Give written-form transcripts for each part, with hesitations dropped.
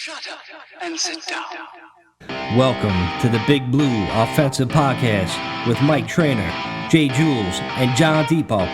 Shut up and sit down. Welcome to the Big Blue Offensive Podcast with Mike Trainer, Jay Jules, and John Depot.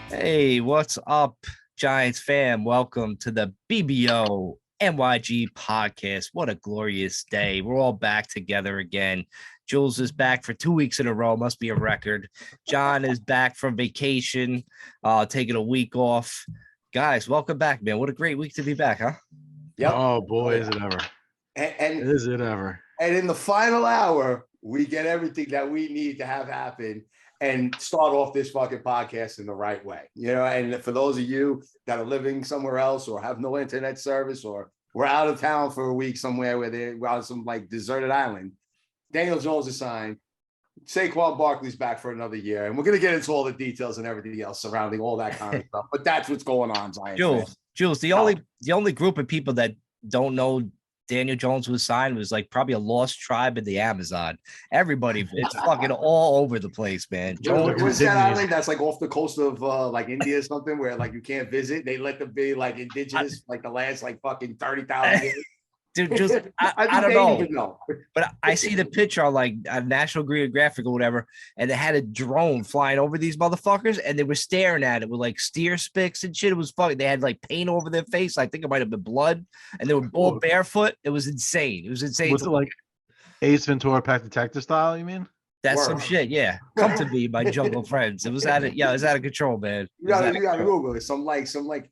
Hey, what's up, Giants fam? Welcome to the BBO NYG podcast. What a glorious day. We're all back together again. Jules is back for 2 weeks in a row. Must be a record. John is back from vacation, taking a week off. Guys, welcome back, man. What a great week to be back, huh? Yep. Oh, boy, is it ever. And Is it ever. And in the final hour, we get everything that we need to have happen and start off this fucking podcast in the right way. You know, and for those of you that are living somewhere else or have no internet service or we're out of town for a week somewhere where we're on some like deserted island, Daniel Jones is signed. Saquon Barkley's back for another year. And we're going to get into all the details and everything else surrounding all that kind of stuff. But that's what's going on, Giants. Jules, the only group of people that don't know Daniel Jones was signed was like probably a lost tribe in the Amazon. Everybody, it's fucking all over the place, man. What's that island that's like off the coast of like India or something where like you can't visit? They let them be like indigenous like the last like fucking 30,000 years. Dude, just I don't know. But I see the picture on like a National Geographic or whatever, and they had a drone flying over these motherfuckers, and they were staring at it with like steer spicks and shit. It was fucking. They had like paint over their face. I think it might have been blood, and they were all barefoot. It was insane. It was insane. Was it like Ace Ventura Pet Detective style? You mean? That's some shit. Yeah, come to me, my jungle friends. It was out of control, man. You gotta Google it. Some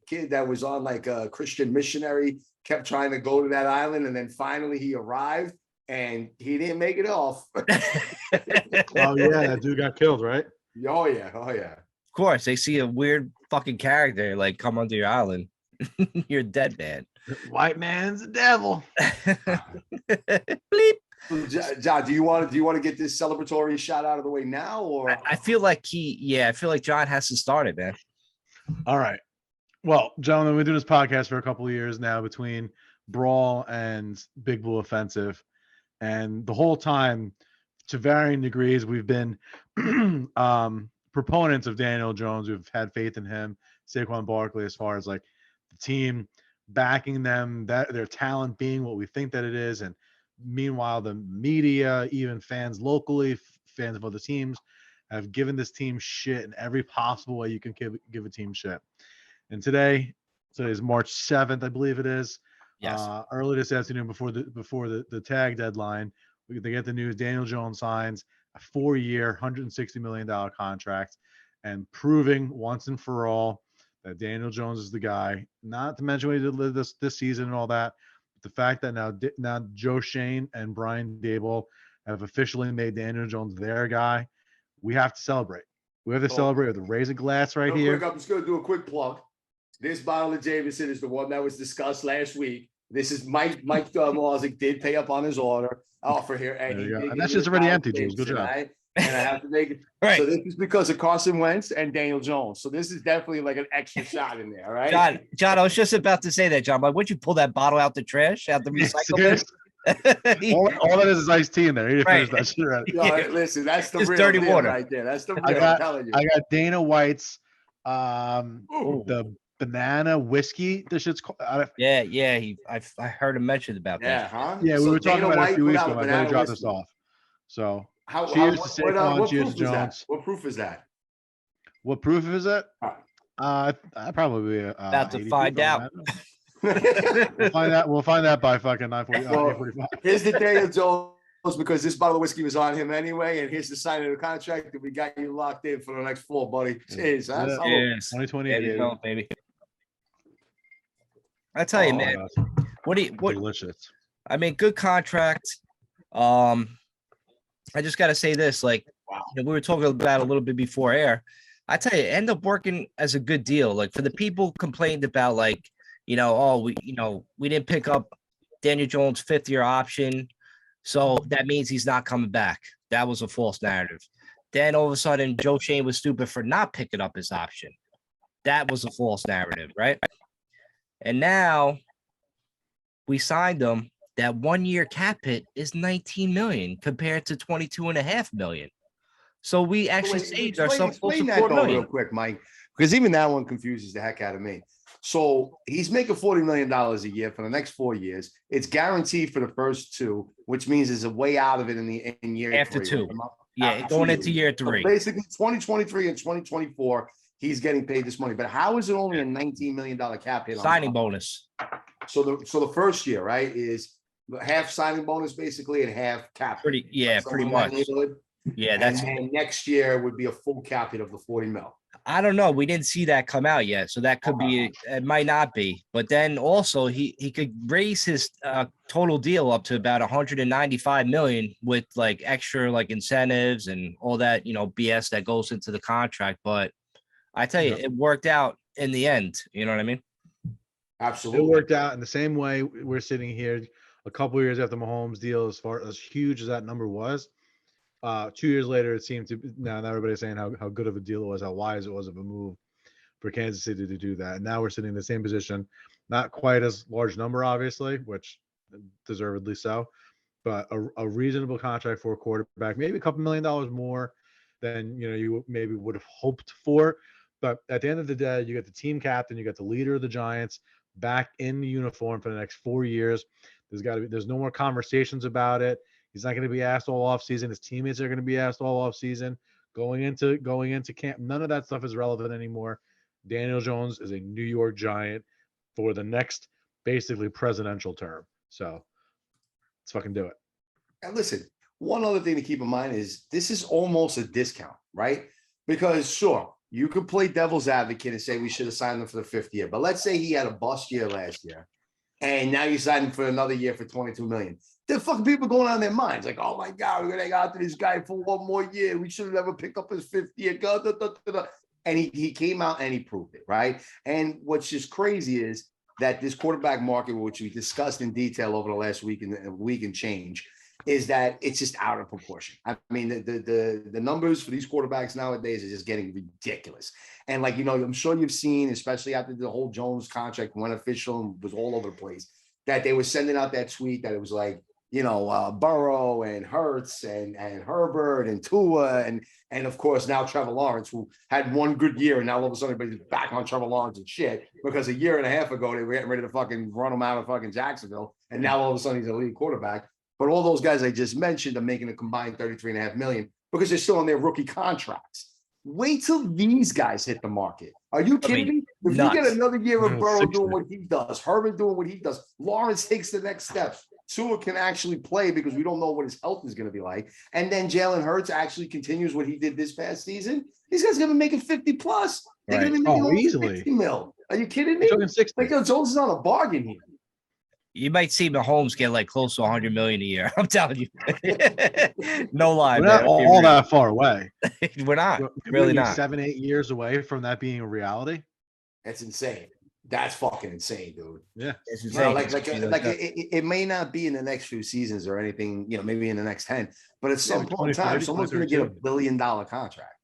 kid that was on like a Christian missionary kept trying to go to that island, and then finally he arrived, and he didn't make it off. Oh yeah, that dude got killed, right? Oh yeah. Of course, they see a weird fucking character like come onto your island. You're dead, man. White man's the devil. Bleep. John, do you want to get this celebratory shot out of the way now, or I feel like I feel like John has to start it, man. All right. Well, gentlemen, we do this podcast for a couple of years now between Brawl and Big Blue Offensive. And the whole time, to varying degrees, we've been proponents of Daniel Jones. We've had faith in him, Saquon Barkley, as far as like the team backing them, that their talent being what we think that it is. And meanwhile, the media, even fans locally, fans of other teams, have given this team shit in every possible way you can give a team shit. And today is March 7th, I believe it is. Yes. Early this afternoon, before the tag deadline, they get the news. Daniel Jones signs a 4-year, $160 million contract, and proving once and for all that Daniel Jones is the guy. Not to mention what he did this season and all that, but the fact that now Joe Schoen and Brian Daboll have officially made Daniel Jones their guy. We have to celebrate. We have to celebrate with a raise a glass right here. I'm just going to do a quick plug. This bottle of Jameson is the one that was discussed last week. This is Mike Marzik did pay up on his order offer here. And that's just already empty, Jules. Good job. And I have to make it. Right. So this is because of Carson Wentz and Daniel Jones. So this is definitely like an extra shot in there, right? John, I was just about to say that, John. But would you pull that bottle out the trash, out the recycle bin? all that is iced tea in there. You right. That shit right. Listen, that's the real dirty deal water right there. That's the real. I'm telling you. I got Dana White's the banana whiskey. This shit's yeah. I heard him mention about that. Yeah, huh? Yeah, we So were talking Dana about it White a few weeks put out ago. a I banana gotta drop this whiskey. off. So Cheers to Saquon, cheers to Jones. What proof is that? What proof is it? I probably About to find out. We'll find that by fucking 9:45. Here's the Daniel Jones, because this bottle of whiskey was on him anyway, and here's the signing of the contract, and we got you locked in for the next 4, buddy. Cheers. Huh? Cheers. 2028. Baby. I tell you, man. What delicious. I mean, good contract. I just got to say this, like, we were talking about a little bit before air. I tell you, it ended up working as a good deal. Like, for the people complained about, like, we didn't pick up Daniel Jones' 5th-year option, so that means he's not coming back. That was a false narrative. Then all of a sudden, Joe Schoen was stupid for not picking up his option. That was a false narrative, right? And now we signed him, that 1 year cap hit is 19 million compared to 22.5 million. So we actually Wait, saved explain, ourselves close to that 4 though real million. quick, Mike, because even that one confuses the heck out of me. So he's making $40 million a year for the next 4 years. It's guaranteed for the first two, which means there's a way out of it in year After 3. two. Right? Yeah, After going 2 into years. year So 3. basically, 2023 and 2024, he's getting paid this money. But how is it only a $19 million cap hit? Signing bonus. So the first year, right, is half signing bonus basically and half cap. Pretty much. Yeah, that's and next year would be a full cap hit of the 40 mil. I don't know. We didn't see that come out yet, so that could be. It might not be. But then also he could raise his total deal up to about 195 million with like extra like incentives and all that BS that goes into the contract. But I tell you, it worked out in the end. You know what I mean? Absolutely, it worked out in the same way. We're sitting here a couple of years after Mahomes' deal, as far as huge as that number was. 2 years later, it seemed to now everybody's saying how good of a deal it was, how wise it was of a move for Kansas City to do that. And now we're sitting in the same position, not quite as large number, obviously, which deservedly so, but a reasonable contract for a quarterback, maybe a couple $1 million more than you maybe would have hoped for. But at the end of the day, you got the team captain, you got the leader of the Giants back in uniform for the next 4 years. There's no more conversations about it. He's not going to be asked all offseason. His teammates are going to be asked all offseason. Going into camp, none of that stuff is relevant anymore. Daniel Jones is a New York Giant for the next basically presidential term. So let's fucking do it. And listen, one other thing to keep in mind is this is almost a discount, right? Because sure, you could play devil's advocate and say we should have signed him for the 5th year. But let's say he had a bust year last year, and now you signed him for another year for $22 million. The fucking people going on in their minds like, oh my God, we're gonna hang out to this guy for 1 more year. We should have never picked up his 5th year. And he came out and he proved it, right? And what's just crazy is that this quarterback market, which we discussed in detail over the last week and change, is that it's just out of proportion. I mean, the numbers for these quarterbacks nowadays are just getting ridiculous. And like, I'm sure you've seen, especially after the whole Jones contract went official and was all over the place, that they were sending out that tweet that it was like, Burrow and Hurts and Herbert and Tua and of course now Trevor Lawrence, who had one good year, and now all of a sudden everybody's back on Trevor Lawrence and shit because a year and a half ago they were getting ready to fucking run him out of fucking Jacksonville, and now all of a sudden he's a lead quarterback. But all those guys I just mentioned are making a combined $33.5 million because they're still on their rookie contracts. Wait till these guys hit the market. Are you kidding me? If you get another year of Burrow doing what he does, Herbert doing what he does, Lawrence takes the next steps. Tua can actually play because we don't know what his health is going to be like. And then Jalen Hurts actually continues what he did this past season. These guys are going to be making 50 plus. They're going to be making easily 50 mil. Are you kidding me? Like, Jones is on a bargain here. You might see Mahomes get like close to 100 million a year. I'm telling you. No lie. We're not all that far away. We're not. Really not. 7-8 years away from that being a reality. That's insane. That's fucking insane, dude. Yeah, it's insane. It may not be in the next few seasons or anything, maybe in the next 10, but at some point in time, someone's going to get $1 billion contract.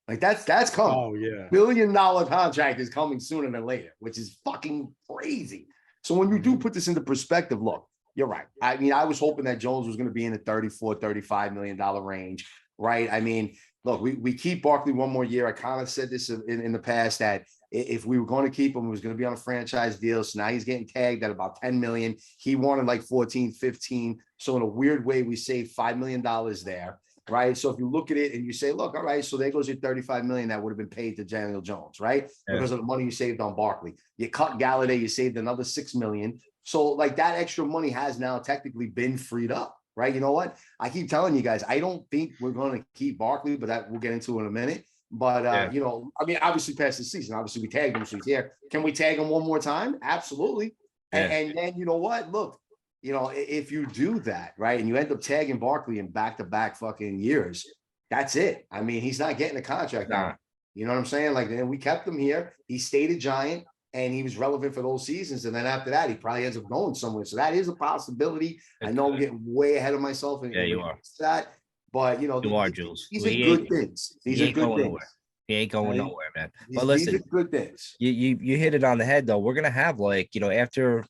Like that's coming. Oh yeah, $1 billion contract is coming sooner than later, which is fucking crazy. So when you do put this into perspective, look, you're right. I mean, I was hoping that Jones was going to be in the $34-35 million range, right? I mean, look, we keep Barkley 1 more year. I kind of said this in the past that if we were going to keep him, he was going to be on a franchise deal. So now he's getting tagged at about 10 million. He wanted like 14, 15. So in a weird way, we saved $5 million there, right? So if you look at it and you say, look, all right, so there goes your 35 million that would have been paid to Daniel Jones, right? Yeah. Because of the money you saved on Barkley. You cut Galladay, you saved another 6 million. So like that extra money has now technically been freed up, right? You know what? I keep telling you guys, I don't think we're going to keep Barkley, but that we'll get into in a minute. But, I mean, obviously past the season, obviously we tagged him, so he's here. Can we tag him 1 more time? Absolutely. Yeah. And then, you know what? Look, if you do that, right, and you end up tagging Barkley in back-to-back fucking years, that's it. I mean, he's not getting a contract now. You know what I'm saying? Like, then we kept him here. He stayed a Giant, and he was relevant for those seasons. And then after that, he probably ends up going somewhere. So that is a possibility. I know I'm getting way ahead of myself. Yeah, you are. That. But, you are, Jules. These are good things. These are good things. He ain't going nowhere, man. But listen, these are good things. You hit it on the head, though. We're going to have, like, after,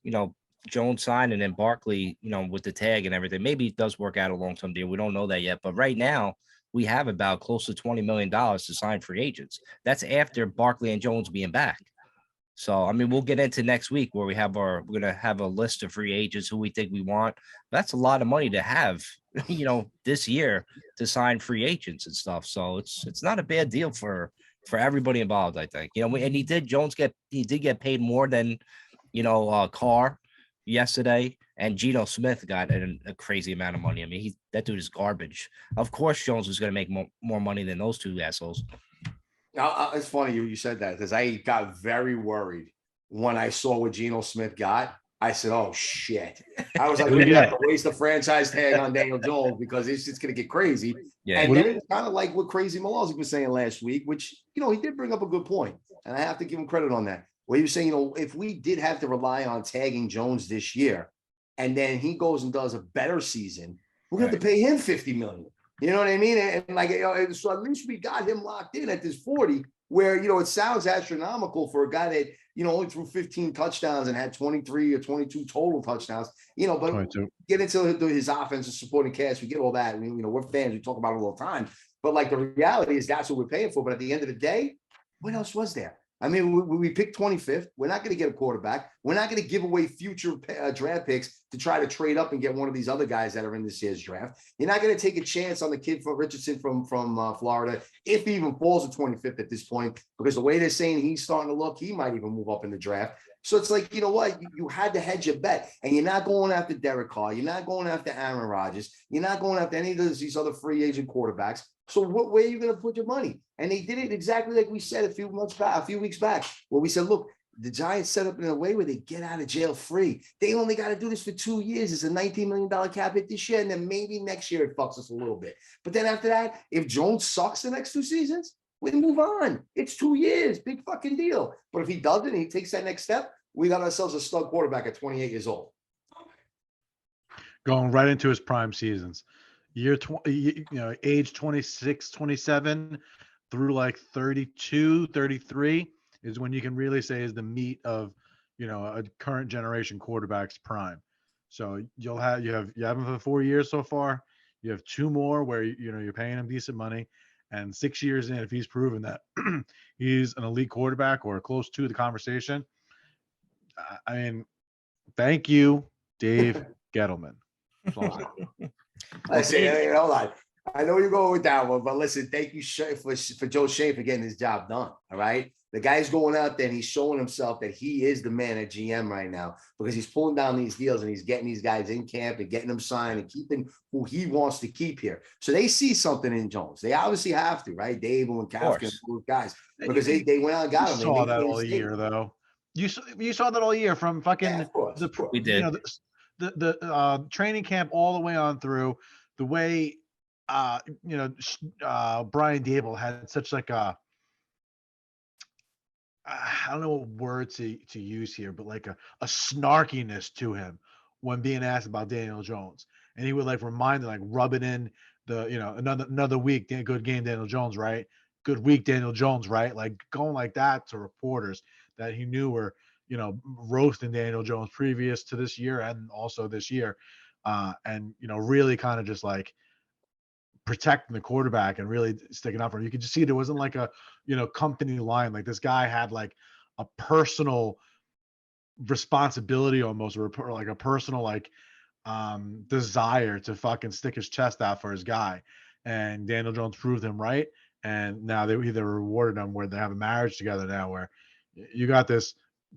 Jones signed and then Barkley, with the tag and everything, maybe it does work out a long-term deal. We don't know that yet. But right now, we have about close to $20 million to sign free agents. That's after Barkley and Jones being back. So, I mean, we'll get into next week where we're going to have a list of free agents who we think we want. That's a lot of money to have, this year to sign free agents and stuff. So it's not a bad deal for everybody involved, I think. And Jones did get paid more than, Carr yesterday, and Geno Smith got a crazy amount of money. I mean, that dude is garbage. Of course, Jones is going to make more money than those two assholes. It's funny you said that because I got very worried when I saw what Geno Smith got. I said, "Oh shit!" I was like, "We're gonna have to waste the franchise tag on Daniel Jones because it's just gonna get crazy." Yeah. And then it's kind of like what Crazy Malazzi was saying last week, which he did bring up a good point, and I have to give him credit on that. Where he was saying, if we did have to rely on tagging Jones this year, and then he goes and does a better season, we're gonna have to pay him $50 million. You know what I mean? And like, so at least we got him locked in at this 40, where, it sounds astronomical for a guy that, only threw 15 touchdowns and had 23 or 22 total touchdowns, but 22. Get into his offensive supporting cast. We get all that. We're fans. We talk about it all the time. But like the reality is that's what we're paying for. But at the end of the day, what else was there? I mean, we picked 25th. We're not going to get a quarterback. We're not going to give away future draft picks to try to trade up and get one of these other guys that are in this year's draft. You're not going to take a chance on the kid from Richardson from Florida, if he even falls to 25th at this point, because the way they're saying he's starting to look, he might even move up in the draft. So it's like, you know what? You had to hedge your bet, and you're not going after Derek Carr. You're not going after Aaron Rodgers. You're not going after any of these other free agent quarterbacks. So where are you going to put your money? And they did it exactly like we said a few weeks back, where we said, look, the Giants set up in a way where they get out of jail free. They only got to do this for 2 years. It's a $19 million cap hit this year, and then maybe next year it fucks us a little bit. But then after that, if Jones sucks the next 2 seasons, we move on. It's 2 years, big fucking deal. But if he doesn't, he takes that next step, we got ourselves a stud quarterback at 28 years old. Going right into his prime seasons. Age 26, 27 through like 32, 33 is when you can really say is the meat of, a current generation quarterback's prime. So you have him for 4 years so far. You have 2 more where, you're paying him decent money, and 6 years in, if he's proven that he's an elite quarterback or close to the conversation, I mean, thank you, Dave Gettleman. I say, hold on. I know you're going with that one, but listen, thank you for Joe Shane for getting his job done. All right. The guy's going out there and he's showing himself that he is the man at GM right now, because he's pulling down these deals and he's getting these guys in camp and getting them signed and keeping who he wants to keep here. So they see something in Jones. They obviously have to, right? Dave and Winkowski and those guys, because they went out and got him. You saw that all year, though. You saw that all year from fucking We did. The training camp all the way on through, the way Brian Dable had such like a, I don't know what word to use here, but like a snarkiness to him when being asked about Daniel Jones. And he would like remind him, like rub it in the, another week, good game, Daniel Jones, right? Good week, Daniel Jones, right? Like going like that to reporters that he knew were, roasting Daniel Jones previous to this year and also this year. And, really kind of just like protecting the quarterback and really sticking up for him. You could just see there wasn't like a, company line. Like this guy had like a personal responsibility almost, or like a personal like desire to fucking stick his chest out for his guy. And Daniel Jones proved him right. And now they either rewarded him where they have a marriage together now, where you got this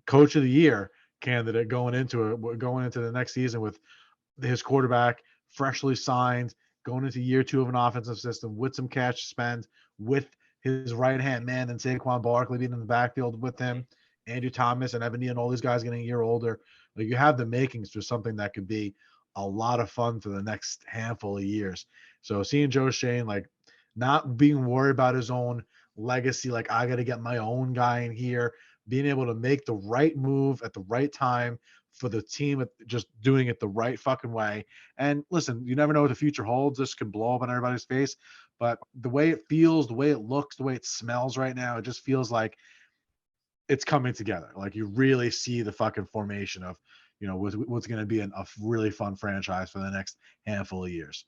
coach of the year candidate going into the next season with his quarterback freshly signed, going into year 2 of an offensive system with some cash to spend, with his right hand man and Saquon Barkley being in the backfield with him, Andrew Thomas and Evan Neal and all these guys getting a year older. Like, you have the makings for something that could be a lot of fun for the next handful of years. So seeing Joe Shane like not being worried about his own legacy, like I got to get my own guy in here, being able to make the right move at the right time for the team, just doing it the right fucking way. And listen, you never know what the future holds. This could blow up on everybody's face, but the way it feels, the way it looks, the way it smells right now, it just feels like it's coming together. Like you really see the fucking formation of, what's going to be a really fun franchise for the next handful of years.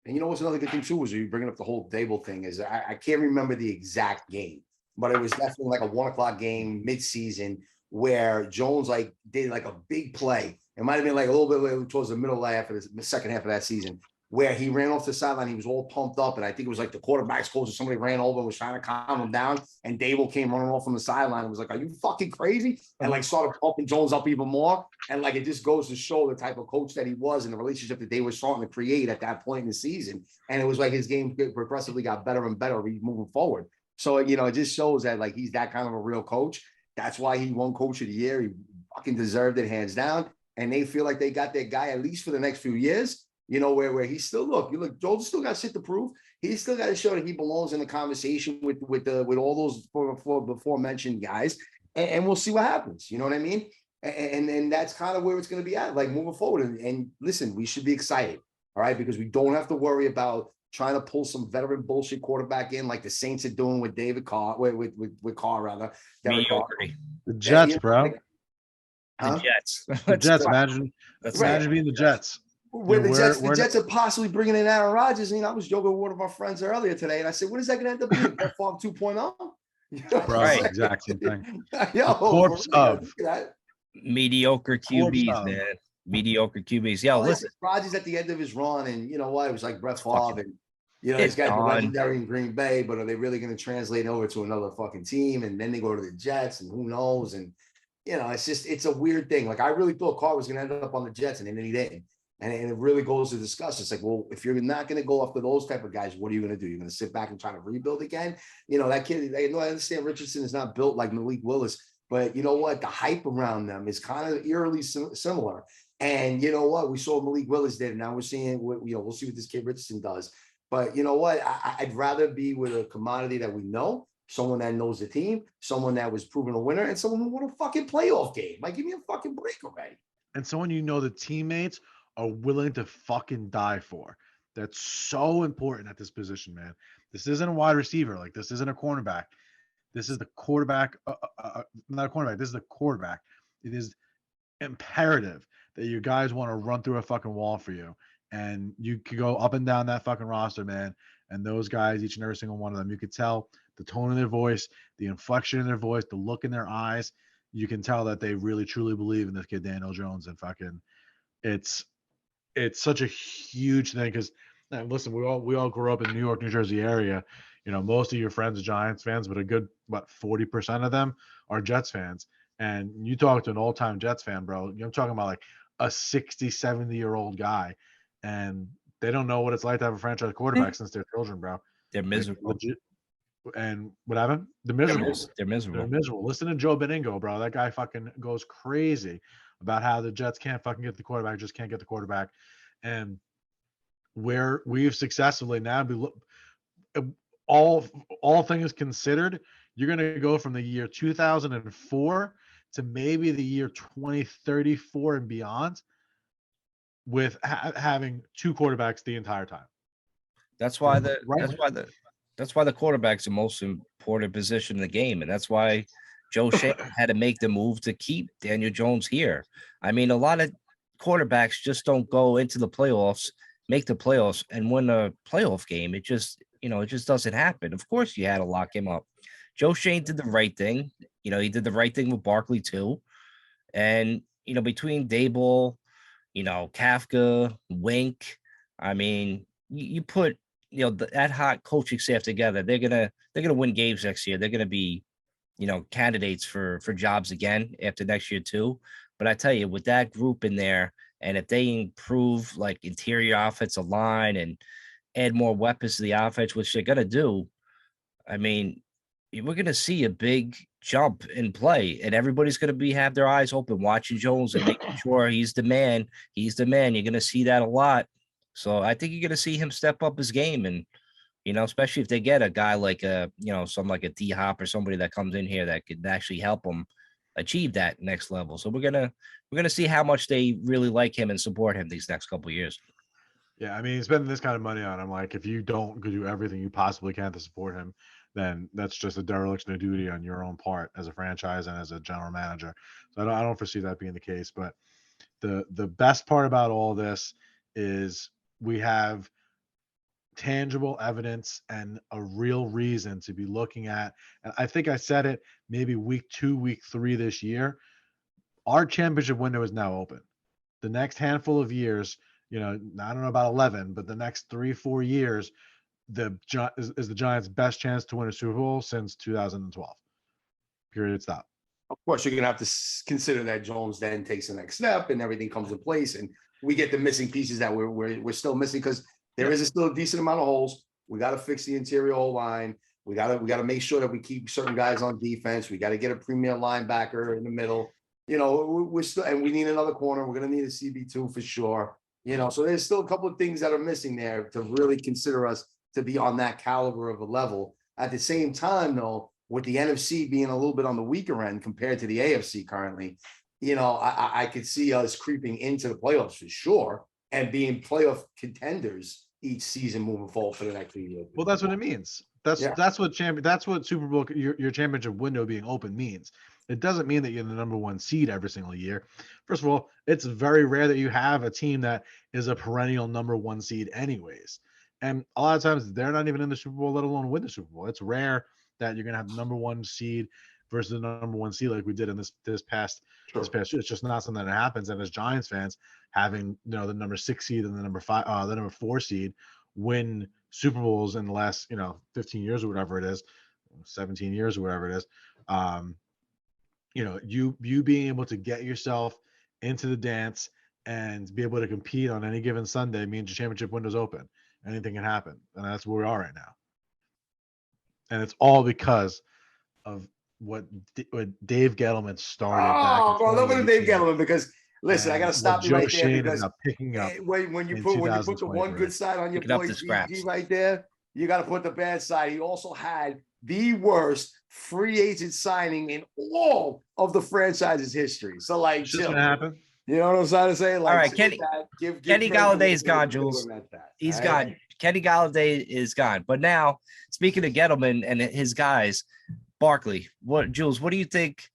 And you know what's another good thing too is you bringing up the whole Dable thing is I can't remember the exact game, but it was definitely like a 1 o'clock game mid-season where Jones like did like a big play. It might have been like a little bit towards the middle half of the second half of that season where he ran off the sideline. He was all pumped up, and I think it was like the quarterback's coach or somebody ran over and was trying to calm him down. And Dable came running off from the sideline and was like, "Are you fucking crazy?" And like started pumping Jones up even more. And like it just goes to show the type of coach that he was and the relationship that they were starting to create at that point in the season. And it was like his game progressively got better and better moving forward. So it just shows that like he's that kind of a real coach. That's why he won Coach of the Year. He fucking deserved it hands down. And they feel like they got their guy at least for the next few years. Where he still look, Jones still got shit to prove. He's still got to show that he belongs in the conversation with all those before mentioned guys, and we'll see what happens. You know what I mean? And that's kind of where it's going to be at, like moving forward. And listen, we should be excited, all right, because we don't have to worry about trying to pull some veteran bullshit quarterback in like the Saints are doing with David Carr, with Carr rather. Mediocrity. The Jets, bro. The Jets. The Jets. Imagine being the Jets. Where the Jets are possibly bringing in Aaron Rodgers. I was joking with one of our friends earlier today, and I said, "What is that going to end up being? Brett Favre 2.0?" Right, exact same thing. Yo, corpse of mediocre QBs, man. Mediocre QBs. Yo, listen, Rodgers at the end of his run, and you know what? It was like Brett Favre, and he's got the legendary in Green Bay, but are they really going to translate over to another fucking team? And then they go to the Jets, and who knows? And it's a weird thing. Like I really thought Carr was going to end up on the Jets, and then he didn't. And it really goes to discuss. It's like, well, if you're not going to go after those type of guys, what are you going to do? You're going to sit back and try to rebuild again? That kid, I understand Richardson is not built like Malik Willis, but you know what? The hype around them is kind of eerily similar. And you know what? We saw Malik Willis did. Now we're seeing we'll see what this kid Richardson does. But you know what? I'd rather be with a commodity that we know, someone that knows the team, someone that was proven a winner, and someone who won a fucking playoff game. Like, give me a fucking break already. And someone the teammates are willing to fucking die for. That's so important at this position, man. This isn't a wide receiver. Like, this isn't a cornerback. This is the quarterback. Not a cornerback. This is the quarterback. It is imperative that you guys want to run through a fucking wall for you. And you could go up and down that fucking roster, man. And those guys, each and every single one of them, you could tell the tone of their voice, the inflection in their voice, the look in their eyes. You can tell that they really, truly believe in this kid, Daniel Jones. And fucking, it's such a huge thing because listen, we all grew up in New York, New Jersey area. Most of your friends are Giants fans, but a good 40% of them are Jets fans. And you talk to an all-time Jets fan, bro. I'm talking about like a 60, 70-year-old guy, and they don't know what it's like to have a franchise quarterback since they're children, bro. They're miserable. Legit. And what happened? They're miserable. They're miserable. They're miserable. Listen to Joe Beningo, bro. That guy fucking goes crazy about how the Jets can't fucking get the quarterback, just can't get the quarterback. And where we've successfully now, all things considered, you're going to go from the year 2004 to maybe the year 2034 and beyond with having two quarterbacks the entire time. That's why that's why the quarterback's the most important position in the game, and that's why Joe Schoen had to make the move to keep Daniel Jones here. I mean, a lot of quarterbacks just don't go into the playoffs, make the playoffs, and win a playoff game. It just doesn't happen. Of course, you had to lock him up. Joe Schoen did the right thing. He did the right thing with Barkley too. And between Daboll, Kafka, Wink, I mean, you put that hot coaching staff together, they're gonna win games next year. They're gonna be candidates for jobs again after next year too. But I tell you, with that group in there, and if they improve like interior offensive line and add more weapons to the offense, which they're gonna do, I mean, we're gonna see a big jump in play, and everybody's gonna have their eyes open watching Jones and making sure he's the man. He's the man. You're gonna see that a lot. So I think you're gonna see him step up his game, and especially if they get a guy like some like a D Hop or somebody that comes in here that could actually help them achieve that next level. So we're gonna see how much they really like him and support him these next couple of years. Yeah, I mean, spending this kind of money on him, like if you don't do everything you possibly can to support him, then that's just a dereliction of duty on your own part as a franchise and as a general manager. So I don't foresee that being the case. But The best part about all this is we have tangible evidence and a real reason to be looking at. And I think I said it maybe week 2, week 3 this year. Our championship window is now open. The next handful of years, I don't know about 11, but the next 3-4 years, is the Giants' best chance to win a Super Bowl since 2012. Period. Stop. Of course, you're gonna have to consider that Jones then takes the next step and everything comes in place, and we get the missing pieces that we're still missing because there is still a decent amount of holes. We got to fix the interior O-line. We got to make sure that we keep certain guys on defense. We got to get a premier linebacker in the middle. We're still, and we need another corner. We're gonna need a CB2 for sure. So there's still a couple of things that are missing there to really consider us to be on that caliber of a level. At the same time, though, with the NFC being a little bit on the weaker end compared to the AFC currently, I could see us creeping into the playoffs for sure and being playoff contenders each season moving forward for the next few years. Well, that's what it means. That's what Super Bowl, your championship window being open means. It doesn't mean that you're the number 1 seed every single year. First of all, it's very rare that you have a team that is a perennial number 1 seed anyways. And a lot of times they're not even in the Super Bowl, let alone win the Super Bowl. It's rare that you're going to have the number 1 seed versus the number 1 seed like we did in this past year. It's just not something that happens. And as Giants fans, having the number 6 seed and the number 4 seed win Super Bowls in the last 15 years or whatever it is, 17 years or whatever it is, you being able to get yourself into the dance and be able to compete on any given Sunday means your championship window's open. Anything can happen, and that's where we are right now. And it's all because of what Dave Gettleman started. Oh, bro, look at Dave Gettleman because listen, I got to stop you right there because picking up when you put the one good side on your boy GG right there, you got to put the bad side. He also had the worst free agent signing in all of the franchise's history. So, like, it's just gonna happen. You know what I'm trying to say? Like, all right, Kenny Galladay's gone, Jules. He's gone. Kenny Galladay is gone. But now, speaking of Gettleman and his guys, Barkley, Jules, what do you think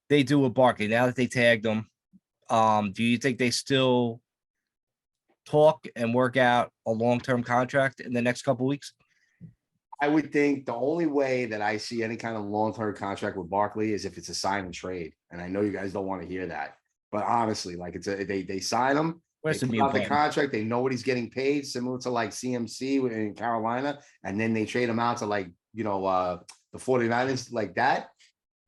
they do with Barkley now that they tagged him? Do you think they still talk and work out a long-term contract in the next couple of weeks? I would think the only way that I see any kind of long-term contract with Barkley is if it's a sign and trade. And I know you guys don't want to hear that, but honestly, like they sign him, they put out the contract, they know what he's getting paid, similar to like CMC in Carolina, and then they trade him out to like, the 49ers like that.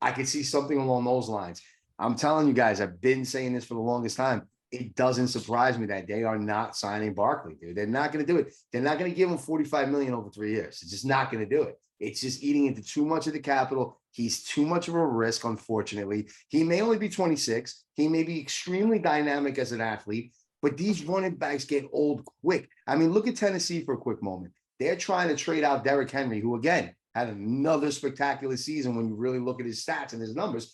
I could see something along those lines. I'm telling you guys, I've been saying this for the longest time. It doesn't surprise me that they are not signing Barkley, dude. They're not going to do it. They're not going to give him $45 million over 3 years. It's just not going to do it. It's just eating into too much of the capital. He's too much of a risk, unfortunately. He may only be 26. He may be extremely dynamic as an athlete, but these running backs get old quick. I mean, look at Tennessee for a quick moment. They're trying to trade out Derrick Henry, who, again, had another spectacular season when you really look at his stats and his numbers.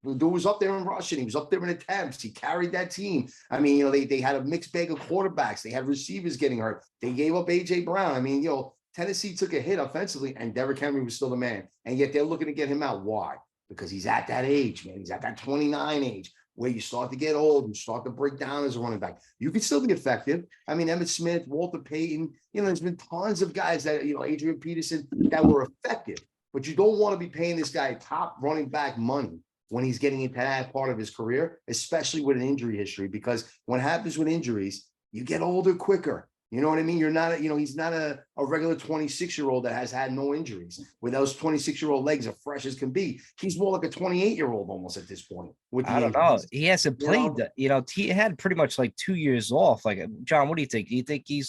The dude was up there in rushing. He was up there in attempts. He carried that team. I mean, they had a mixed bag of quarterbacks. They had receivers getting hurt. They gave up A.J. Brown. I mean, Tennessee took a hit offensively, and Derrick Henry was still the man. And yet they're looking to get him out. Why? Because he's at that age, man. He's at that 29 age where you start to get old. You start to break down as a running back. You can still be effective. I mean, Emmitt Smith, Walter Payton, there's been tons of guys that, Adrian Peterson, that were effective. But you don't want to be paying this guy top running back money when he's getting into that part of his career, especially with an injury history, because what happens with injuries, you get older quicker. You know what I mean? You're not, he's not a regular 26-year-old that has had no injuries, where those 26-year-old legs are fresh as can be. He's more like a 28-year-old almost at this point. I don't know. He hasn't played he had pretty much like 2 years off. Like, John, what do you think? Do you think you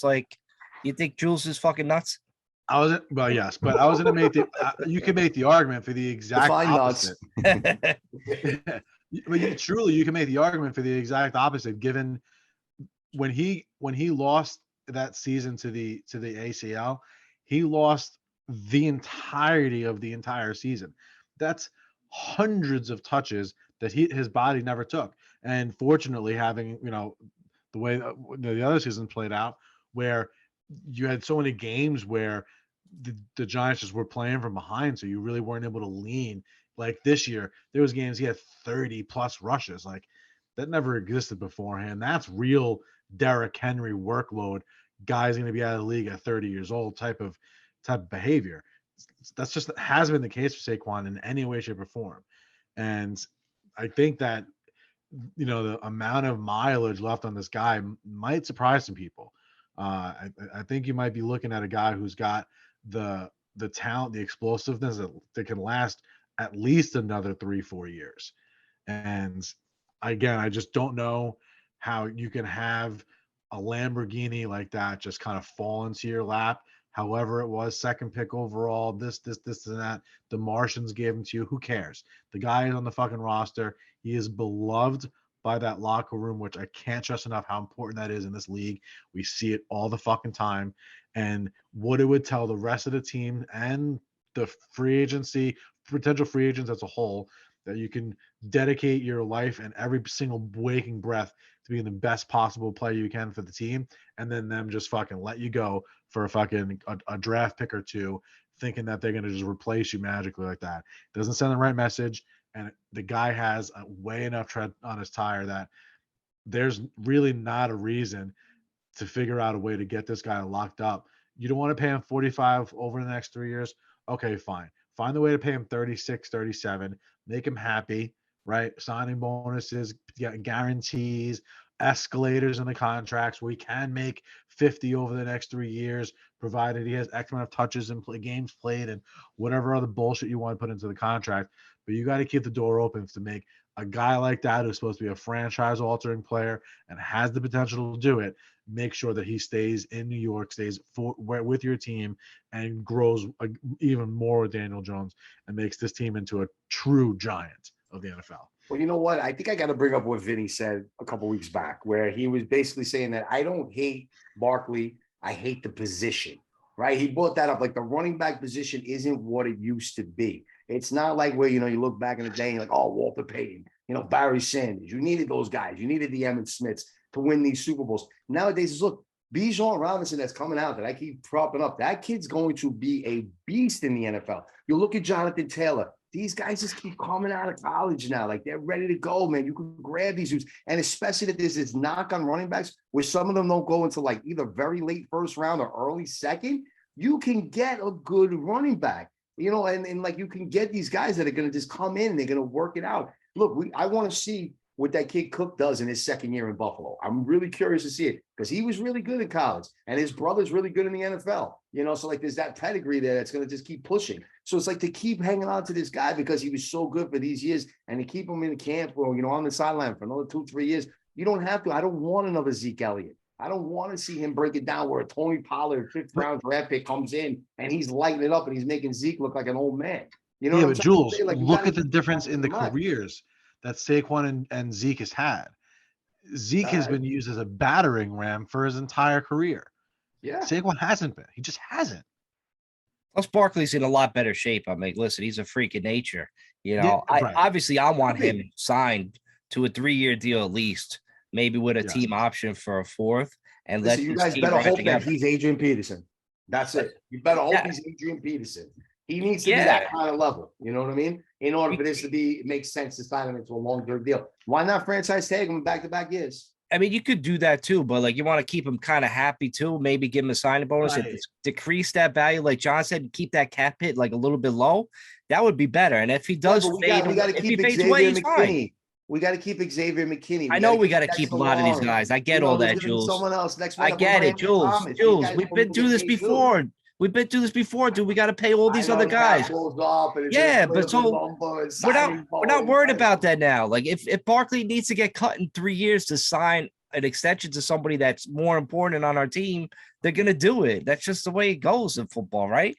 think Jules is fucking nuts? Yes, but I was going to make you could make the argument for the exact opposite. But you can make the argument for the exact opposite, given when he lost that season to the ACL, he lost the entirety of the entire season. That's hundreds of touches that his body never took. And fortunately, having the way the other season played out, where you had so many games where the Giants just were playing from behind, so you really weren't able to lean. Like this year, there was games he had 30 plus rushes. Like That never existed beforehand. That's real Derrick Henry workload. Guys going to be out of the league at 30 years old type of behavior. That's just hasn't been the case for Saquon in any way, shape, or form. And I think that the amount of mileage left on this guy might surprise some people. I think you might be looking at a guy who's got the talent, the explosiveness that can last at least another 3-4 years. And again, I just don't know how you can have a Lamborghini like that just kind of fall into your lap. However, it was second pick overall, this, and that. The Martians gave him to you. Who cares? The guy is on the fucking roster. He is beloved by that locker room, which I can't stress enough how important that is in this league. We see it all the fucking time. And what it would tell the rest of the team and the free agency, potential free agents as a whole, that you can dedicate your life and every single waking breath to being the best possible player you can for the team, and then them just fucking let you go for a draft pick or two, thinking that they're going to just replace you magically like that. It doesn't send the right message, and the guy has a way enough tread on his tire that there's really not a reason to figure out a way to get this guy locked up. You don't want to pay him 45 over the next 3 years? Okay, fine. Find a way to pay him 36, 37, make him happy, right? Signing bonuses, guarantees, escalators in the contracts where he can make 50 over the next 3 years, provided he has X amount of touches and games played and whatever other bullshit you want to put into the contract. But you got to keep the door open to make a guy like that who's supposed to be a franchise-altering player and has the potential to do it, make sure that he stays in New York, stays with your team, and grows even more with Daniel Jones and makes this team into a true giant of the NFL. Well, you know what? I think I got to bring up what Vinny said a couple weeks back, where he was basically saying that I don't hate Barkley. I hate the position, right? He brought that up. Like the running back position isn't what it used to be. It's not like where, you look back in the day and you're like, oh, Walter Payton, Barry Sanders. You needed those guys. You needed the Emmitt Smiths to win these Super Bowls. Nowadays, look, Bijan Robinson that's coming out that I keep propping up. That kid's going to be a beast in the NFL. You look at Jonathan Taylor. These guys just keep coming out of college now. Like they're ready to go, man. You can grab these dudes. And especially that there's this knock on running backs where some of them don't go into like either very late first round or early second. You can get a good running back, and like you can get these guys that are going to just come in and they're going to work it out. Look, I want to see what that kid Cook does in his second year in Buffalo. I'm really curious to see it because he was really good in college and his brother's really good in the NFL, so like there's that pedigree there that's going to just keep pushing. So it's like to keep hanging on to this guy because he was so good for these years and to keep him in the camp or, on the sideline for another 2-3 years. You don't have to. I don't want another Zeke Elliott. I don't want to see him break it down where a Tony Pollard 5th round draft pick comes in and he's lighting it up and he's making Zeke look like an old man. Yeah, but Jules, like, look at the difference in the careers that Saquon and Zeke has had. Zeke has been used as a battering ram for his entire career. Yeah. Saquon hasn't been. He just hasn't. Plus, Barkley's in a lot better shape. I mean, listen, he's a freak of nature. Right. I want him signed to a 3-year deal at least, maybe with a team option for a 4th. And listen, you guys better hope that he's Adrian Peterson. That's it. You better hope he's Adrian Peterson. He needs to be that kind of level. You know what I mean? In order for this to it makes sense to sign him into a long-term deal. Why not franchise tag him back-to-back years? I mean, you could do that too, but like you want to keep him kind of happy too. Maybe give him a signing bonus and decrease that value, like John said, keep that cap hit like a little bit low. That would be better. And if he does fade, we got to keep Xavier McKinney. We got to keep Xavier McKinney. I know we got to keep a lot of these guys. I get all that, Jules. Someone else next. I get it, Jules. Jules, we've been through this before. We've been through this before, dude. We got to pay all these other guys. Yeah, but so we're not worried about that now. Like if Barkley needs to get cut in 3 years to sign an extension to somebody that's more important on our team, they're gonna do it. That's just the way it goes in football, right?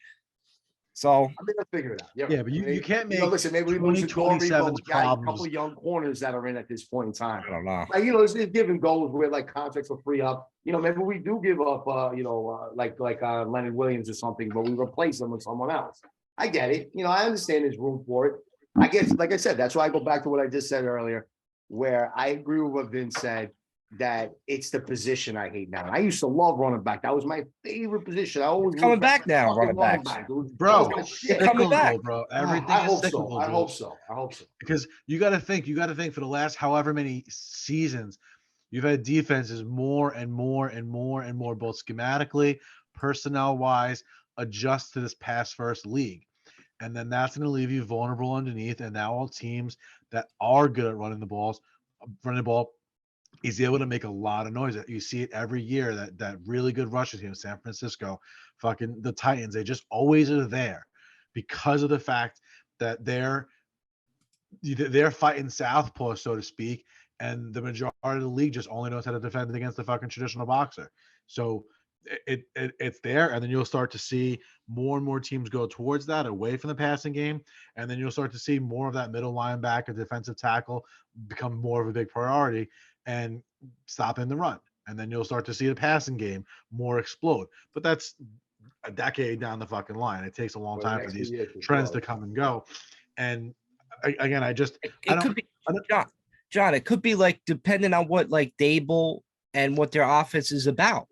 So I mean, let's figure it out. Yeah, but you can't make. Listen, maybe we lose a couple young corners that are in at this point in time. I don't know. Like, it's giving goals where like contracts will free up. Maybe we do give up, like Leonard Williams or something, but we replace them with someone else. I get it. I understand there's room for it. I guess, like I said, that's why I go back to what I just said earlier, where I agree with what Vince said. that it's the position I hate now. I used to love running back. That was my favorite position. I always Coming looked back at now, fucking running backs. Bro, That was my shit. They're coming back. cyclical, bro. Everything I is hope cyclical, so. I Jules. hope so. I hope so. Because you got to think for the last however many seasons, you've had defenses more and more and more and more, both schematically, personnel wise, adjust to this pass first league. And then that's going to leave you vulnerable underneath. And now all teams that are good at running the ball is able to make a lot of noise. You see it every year, that really good rushing team, San Francisco, fucking the Titans, they just always are there because of the fact that they're fighting southpaw, so to speak, and the majority of the league just only knows how to defend against the fucking traditional boxer. So it's there, and then you'll start to see more and more teams go towards that, away from the passing game, and then you'll start to see more of that middle linebacker, defensive tackle become more of a big priority and stopping the run. And then you'll start to see the passing game more explode. But that's a decade down the fucking line. It takes a long time for these trends to come and go. And again, I could be John. It could be like depending on what like Dable and what their offense is about.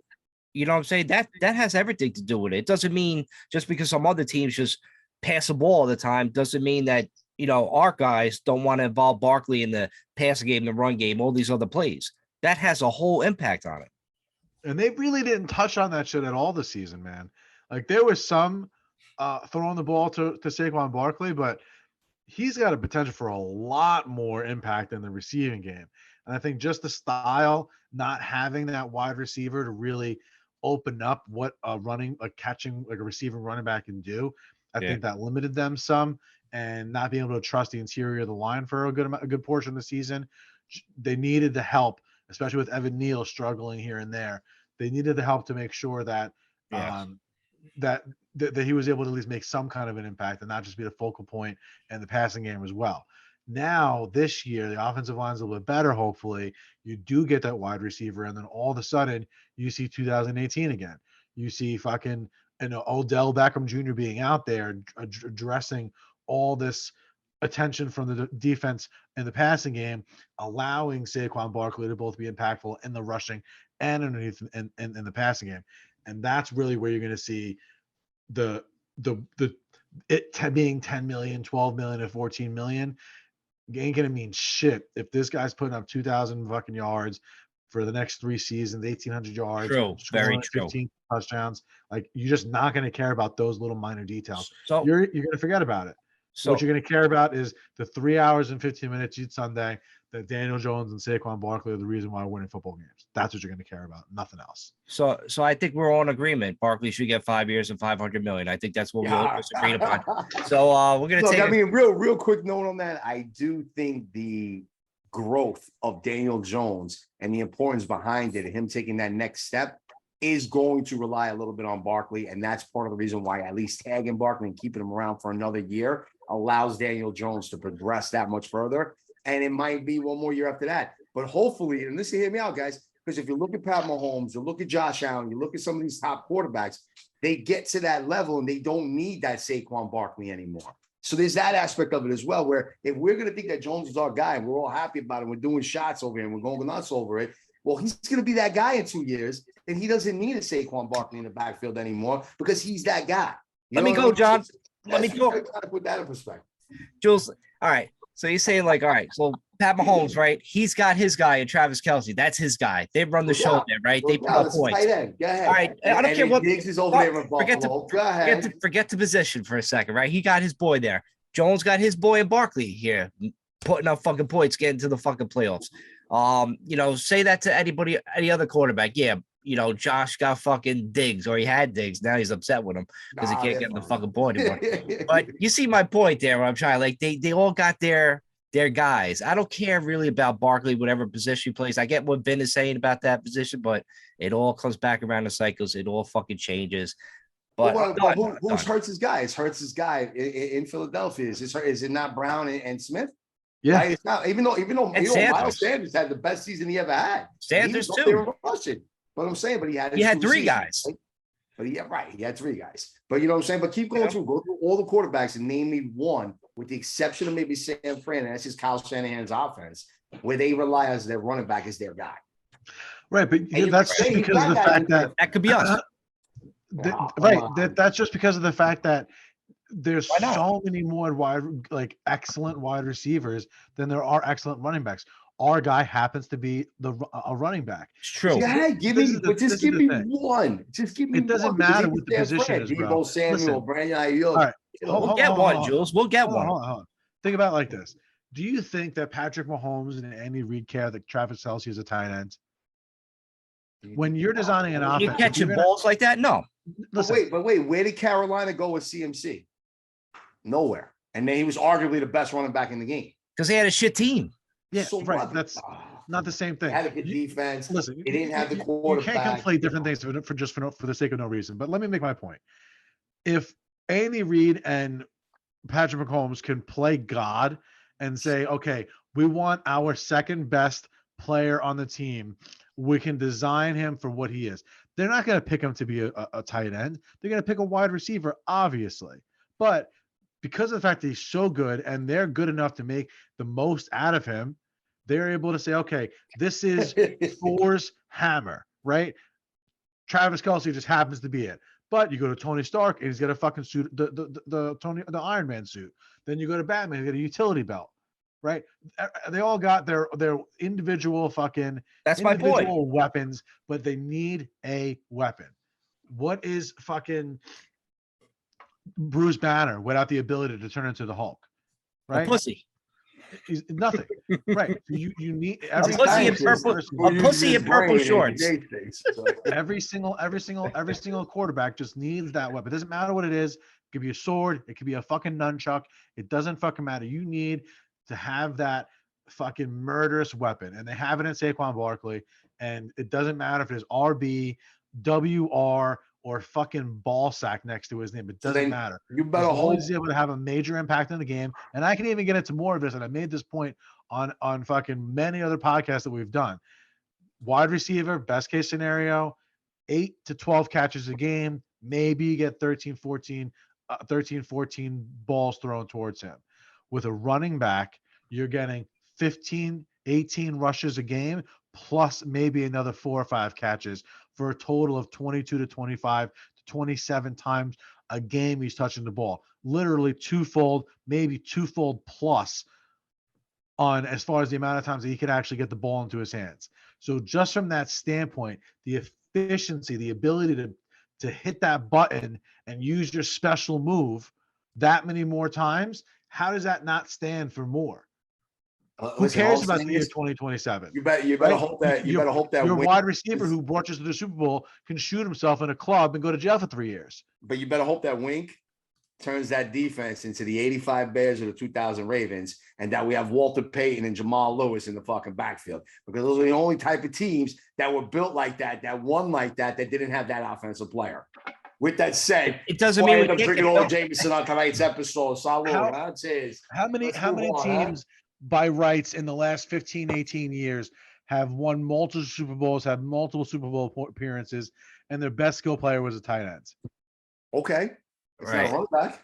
You know what I'm saying? That has everything to do with it. It doesn't mean just because some other teams just pass the ball all the time doesn't mean that, you know, our guys don't want to involve Barkley in the passing game, the run game, all these other plays. That has a whole impact on it. And they really didn't touch on that shit at all this season, man. Like there was some throwing the ball to Saquon Barkley, but he's got a potential for a lot more impact in the receiving game. And I think just the style, not having that wide receiver to really open up what a receiving running back can do. I think that limited them some, and not being able to trust the interior of the line for a good portion of the season. They needed the help, especially with Evan Neal struggling here and there. They needed the help to make sure that that he was able to at least make some kind of an impact and not just be the focal point in the passing game as well. Now, this year, the offensive line's a little bit better, hopefully. You do get that wide receiver, and then all of a sudden, you see 2018 again. You see fucking Odell Beckham Jr. being out there addressing all this attention from the defense in the passing game, allowing Saquon Barkley to both be impactful in the rushing and underneath in the passing game. And that's really where you're going to see it being 10 million, 12 million, and 14 million ain't going to mean shit if this guy's putting up 2,000 fucking yards for the next 3 seasons, 1,800 yards, True, very true. 15 touchdowns. Like, you're just not going to care about those little minor details. So You're going to forget about it. So what you're going to care about is the 3 hours and 15 minutes each Sunday that Daniel Jones and Saquon Barkley are the reason why we're winning football games. That's what you're going to care about, nothing else. So I think we're all in agreement. Barkley should get 5 years and 500 million. I think that's what we all just agreed upon. So we're going to take. I mean, real quick note on that. I do think the growth of Daniel Jones and the importance behind it, and him taking that next step, is going to rely a little bit on Barkley, and that's part of the reason why at least tagging Barkley and keeping him around for another year allows Daniel Jones to progress that much further. And it might be one more year after that. But hopefully, and listen, hear me out, guys, because if you look at Pat Mahomes, you look at Josh Allen, you look at some of these top quarterbacks, they get to that level and they don't need that Saquon Barkley anymore. So there's that aspect of it as well, where if we're going to think that Jones is our guy and we're all happy about it, we're doing shots over here and we're going nuts over it, well, he's going to be that guy in 2 years, and he doesn't need a Saquon Barkley in the backfield anymore because he's that guy. Let me go, John. Let me go. Try to put that in perspective. Jules, all right. So you're saying like, all right, so Pat Mahomes, right? He's got his guy in Travis Kelce. That's his guy. They run the show there, right? They put up points. Tight end. Go ahead. All right. I don't care what. Diggs is over there in Buffalo. Go ahead. Forget the position for a second, right? He got his boy there. Jones got his boy in Barkley here, putting up fucking points, getting to the fucking playoffs. Say that to any other quarterback. Yeah, Josh got fucking Diggs, or he had Diggs. Now he's upset with him because he can't get the fucking ball anymore. But you see my point there. Where I'm trying, like they all got their guys. I don't care really about Barkley, whatever position he plays. I get what Vin is saying about that position, but it all comes back around the cycles. It all fucking changes. But who hurts his guy? It's hurts his guy in Philadelphia. Is it not Brown and Smith? Yeah, right? It's not, even though Miles Sanders had the best season he ever had. Sanders too. But I'm saying, he had 3 guys. Right? But he had 3 guys. But you know what I'm saying? But keep going through. Go through all the quarterbacks and name me one, with the exception of maybe San Fran, and that's just Kyle Shanahan's offense, where they rely as their running back as their guy. Right, but And you that's could just say because of the that guy fact that That could be us. that's just because of the fact that there's Why not? so many more excellent wide receivers than there are excellent running backs. Our guy happens to be a running back. It's true. Yeah, give me, but just give me one. Just give me It doesn't one. Because matter he what was the position Fred, is, bro. Debo Samuel, Listen, Brandon all Ayuk. right, We'll get one, Jules. We'll get one. Hold on. Think about it like this. Do you think that Patrick Mahomes and Andy Reid care that Travis Kelce is a tight end? When you're designing an offense, You catching balls like that? No. Listen, but wait, where did Carolina go with CMC? Nowhere. And then he was arguably the best running back in the game. Because they had a shit team. Yeah, So right. what? That's not the same thing. They had a good defense. Listen, They didn't have the you quarterback. can't conflate different things for the sake of no reason. But let me make my point. If Andy Reid and Patrick Mahomes can play God and say, okay, we want our second best player on the team, we can design him for what he is. They're not going to pick him to be a tight end. They're going to pick a wide receiver, obviously. But because of the fact that he's so good and they're good enough to make the most out of him, they're able to say, okay, this is Thor's hammer, right? Travis Kelce just happens to be it. But you go to Tony Stark and he's got a fucking suit, the Iron Man suit. Then you go to Batman, he's got a utility belt, right? They all got their individual weapons, but they need a weapon. What is fucking Bruce Banner without the ability to turn into the Hulk? Right? A pussy. He's nothing. Right. You need A pussy in purple. A pussy in purple shorts. Every single quarterback just needs that weapon. It doesn't matter what it is. It could be a sword. It could be a fucking nunchuck. It doesn't fucking matter. You need to have that fucking murderous weapon, and they have it in Saquon Barkley. And it doesn't matter if it's RB, WR, or fucking ball sack next to his name. It doesn't matter. You better hope he's able to have a major impact in the game. And I can even get into more of this. And I made this point on fucking many other podcasts that we've done. Wide receiver, best case scenario, 8 to 12 catches a game. Maybe you get 13, 14 balls thrown towards him. With a running back, you're getting 15, 18 rushes a game, plus maybe another 4 or 5 catches for a total of 22 to 25 to 27 times a game he's touching the ball. Literally twofold, maybe twofold plus on as far as the amount of times that he can actually get the ball into his hands. So just from that standpoint, the efficiency, the ability to hit that button and use your special move that many more times, how does that not stand for more? Who cares about the year 2027? You better hope that your wide receiver who brought you to the Super Bowl can shoot himself in a club and go to jail for 3 years. But you better hope that Wink turns that defense into the 85 Bears or the 2000 Ravens, and that we have Walter Payton and Jamal Lewis in the fucking backfield, because those are the only type of teams that were built like that won like that didn't have that offensive player. With that said, it doesn't mean we're drinking all Jameson on tonight's episode. Salud. How many teams by rights in the last 15, 18 years have won multiple Super Bowls, have multiple Super Bowl appearances, and their best skill player was a tight end? Okay. It's right. not a running back.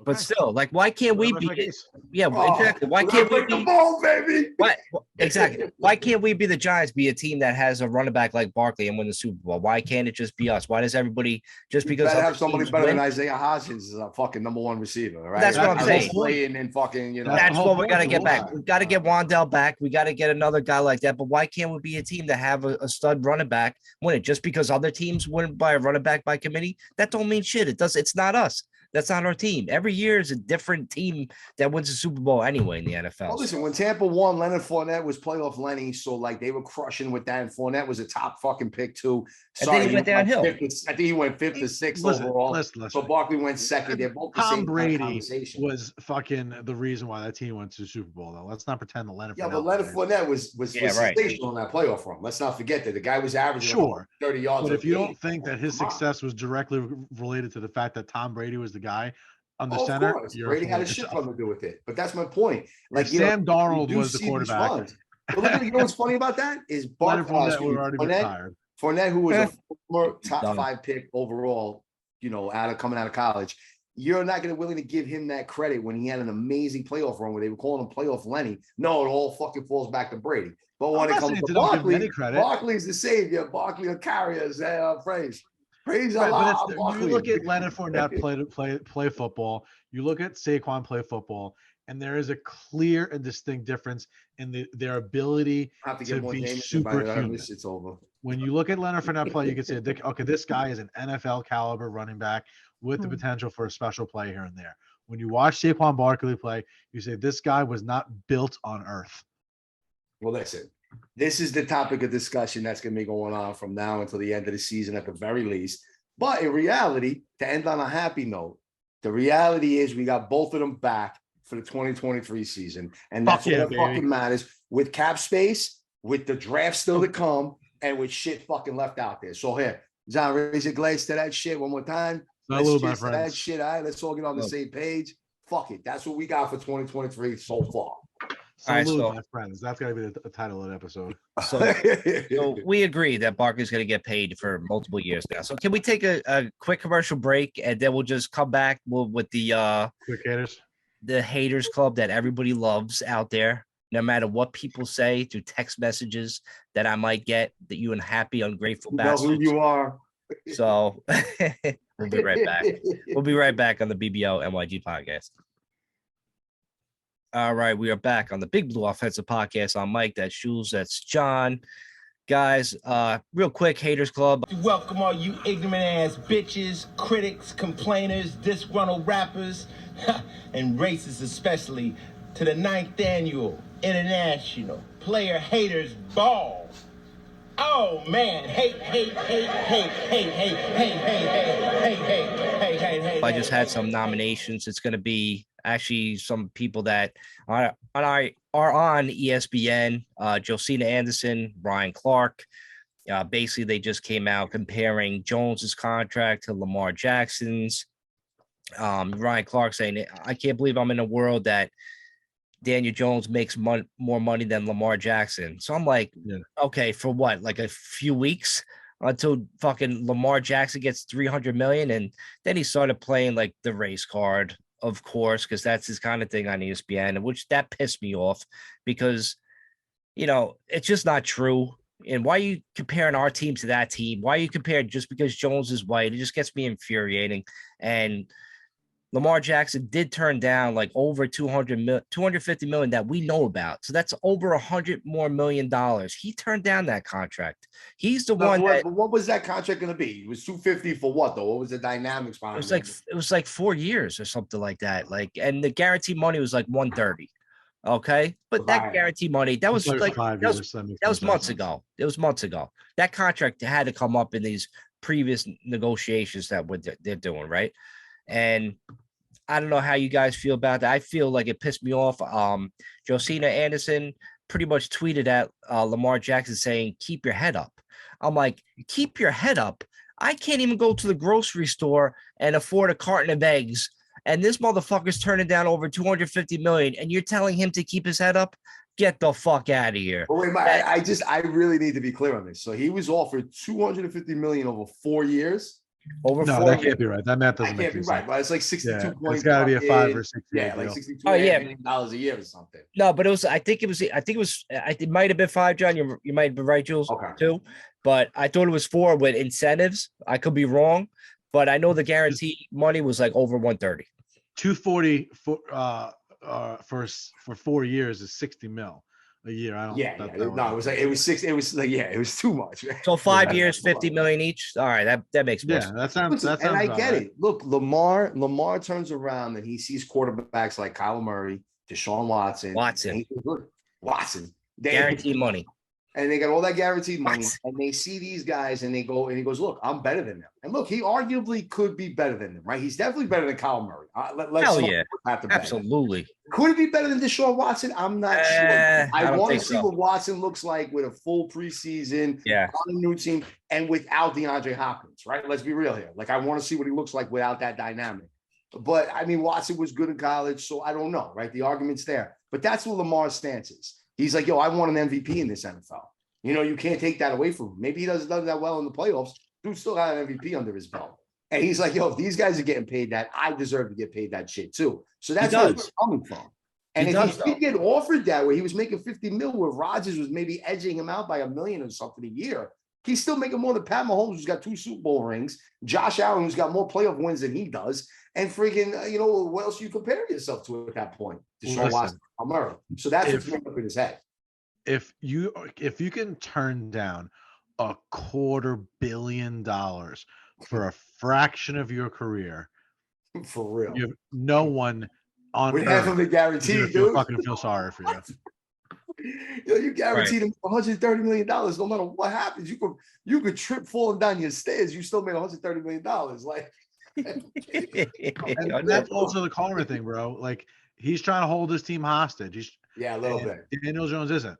But still, like, why can't we be? Yeah, exactly. Why can't we be? The ball, baby. What exactly? Why can't we be the Giants? Be a team that has a running back like Barkley and win the Super Bowl? Why can't it just be us? Why does everybody just because you have somebody better than Isaiah Hodgins as a fucking number one receiver? Right? That's what I'm saying. Playing and fucking, that's what we got to get back. We got to get Wandell back. We got to get another guy like that. But why can't we be a team that have a stud running back win it? Just because other teams win by a running back by committee, that don't mean shit. It does. It's not us. That's not our team. Every year is a different team that wins the Super Bowl anyway in the NFL. Well, listen, when Tampa won, Leonard Fournette was playoff Lenny, so like they were crushing with that. And Fournette was a top fucking pick too. Sorry, I think he went downhill. I think he went 5th or 6th overall. Listen. So Barkley went 2nd. They're both the Tom same Brady was fucking the reason why that team went to the Super Bowl, though. Let's not pretend that Leonard. Yeah, but Leonard Fournette was sensational in that playoff run. Let's not forget that the guy was averaging 30 yards. But if you don't think that his success was directly related to the fact that Tom Brady was the guy on the center, Brady had a shit ton to do with it. But that's my point. Like Sam Darnold was the quarterback. But you know what's funny about that is Fournette, who was a former top 5 pick overall, coming out of college. You're not going to willing to give him that credit when he had an amazing playoff run where they were calling him playoff Lenny. No, it all fucking falls back to Brady. But when it comes to don't give him Barkley, any credit. Barkley's the savior. Barkley will carry us. Praise. Praise Right, Allah. but Barkley. you look at Leonard Fournette play football. You look at Saquon play football, and there is a clear and distinct difference in their ability I have to to get more be Jameson by the time superhuman. this shit's over. When you look at Leonard Fournette play, you can say, okay, this guy is an NFL caliber running back with the potential for a special play here and there. When you watch Saquon Barkley play, you say this guy was not built on earth. Well, listen, this is the topic of discussion that's going to be going on from now until the end of the season at the very least. But in reality, to end on a happy note, the reality is we got both of them back for the 2023 season. And that's Fuck yeah, all that baby. fucking matters with cap space, with the draft still to come, and with shit fucking left out there. So here, John, raise your glass to that shit one more time. Salud, my Let's cheers to that friends. shit. All right, let's all get on the same page. Fuck it. That's what we got for 2023 so far. right, Salute, so- my friends. That's got to be the title of the episode. So we agree that Barkley's going to get paid for multiple years now. So can we take a quick commercial break and then we'll just come back with Quick haters. the haters club that everybody loves out there, no matter what people say through text messages that I might get, that you unhappy, ungrateful You know who bastards. you are. So we'll be right back. We'll be right back on the BBO NYG podcast. All right, we are back on the Big Blue Offensive Podcast. I'm Mike, that's Jules, that's John. Guys, real quick, Haters Club. Welcome all you ignorant ass bitches, critics, complainers, disgruntled rappers, and racists especially, to the 9th annual International Player Haters Ball. Oh man, hate. I just had some nominations. It's going to be actually some people that are on ESPN, Josina Anderson, Ryan Clark. Basically, they just came out comparing Jones's contract to Lamar Jackson's. Ryan Clark saying, I can't believe I'm in a world that Daniel Jones makes more money than Lamar Jackson. So I'm like, okay, for what? Like a few weeks until fucking Lamar Jackson gets 300 million. And then he started playing like the race card, of course, because that's his kind of thing on ESPN, which that pissed me off because, you know, it's just not true. And why are you comparing our team to that team? Why are you comparing just because Jones is white? It just gets me infuriating. And Lamar Jackson did turn down like over 250 million that we know about. So that's over $100 million more. He turned down that contract. He's the one that. What was that contract going to be? It was 250 for what though? What was the dynamics behind it? It was like 4 years or something like that. Like, and the guarantee money was like 130. Okay, but that guarantee money that was like that was months ago. It was months ago. That contract had to come up in these previous negotiations that they're doing, right? And I don't know how you guys feel about that. I feel like it pissed me off. Josina Anderson pretty much tweeted at Lamar Jackson saying, keep your head up. I'm like, keep your head up. I can't even go to the grocery store and afford a carton of eggs. And this motherfucker's turning down over 250 million. And you're telling him to keep his head up? Get the fuck out of here. But wait, I really need to be clear on this. So he was offered 250 million over 4 years. Over no, 4 that years. can't be right. That math doesn't make be sense. right, but it's like 62. Yeah, it's got to be a 5 or 6 year Yeah, like deal. 62 $62 million a year or something. No, but it might have been 5, John. You might be right, Jules, too. But I thought it was 4 with incentives. I could be wrong, but I know the guarantee money was like over 130. 240 for 4 years is 60 mil a year. I don't. It was too much. So 5 years, 50 million each. All right, that makes more sense. that sounds. And I about get right. it. Look, Lamar turns around and he sees quarterbacks like Kyler Murray, Deshaun Watson. Watson. Guaranteed money. And they got all that guaranteed money, and they see these guys, and they go, and he goes, "Look, I'm better than them." And look, he arguably could be better than them, right? He's definitely better than Kyler Murray. Hell yeah, absolutely. Could it be better than Deshaun Watson? I'm not sure. I want to see what Watson looks like with a full preseason, on a new team, and without DeAndre Hopkins, right? Let's be real here. Like, I want to see what he looks like without that dynamic. But I mean, Watson was good in college, so I don't know, right? The argument's there, but that's what Lamar's stance is. He's like, yo, I want an MVP in this NFL. You know, you can't take that away from him. Maybe he doesn't do that well in the playoffs. Dude still got an MVP under his belt. And he's like, yo, if these guys are getting paid that, I deserve to get paid that shit too. So that's where it's coming from. And He if he does, though. did get offered that, where he was making 50 mil, where Rodgers was maybe edging him out by $1 million or something a year, he's still making more than Pat Mahomes, who's got 2 Super Bowl rings, Josh Allen, who's got more playoff wins than he does, and freaking, what else you compare yourself to at that point? Deshaun Watson, Murray. So that's what's going up in his head. If you can turn down $250 million for a fraction of your career, for real, you have no one on we have him a guaranteed, dude. Fucking feel sorry for you. You guaranteed him $130 million. No matter what happens, you could trip falling down your stairs. You still made $130 million. Like, and that's also the karma thing, bro. Like, he's trying to hold his team hostage. A little bit. Daniel Jones isn't.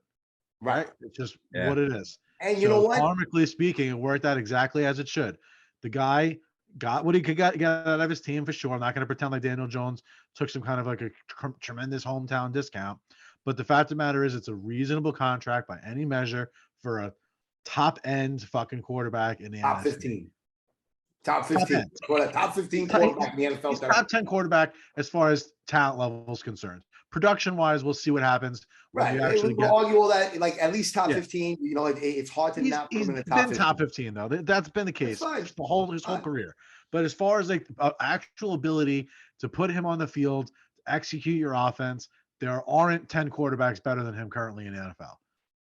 Right? It's just what it is. And you know what? Karmically speaking, it worked out exactly as it should. The guy got what he could get out of his team for sure. I'm not going to pretend like Daniel Jones took some kind of like a tremendous hometown discount. But the fact of the matter is, it's a reasonable contract by any measure for a top-end fucking quarterback in the top NFL. 15. Top 15. Top 15 quarterback in the NFL. He's top 10 quarterback as far as talent level is concerned. Production-wise, we'll see what happens. Right. We'll argue all that, like at least top 15. It's hard to not put him in the top 15. He's been top 15, though. That's been the case his whole career. But as far as like actual ability to put him on the field, to execute your offense, there aren't 10 quarterbacks better than him currently in the NFL.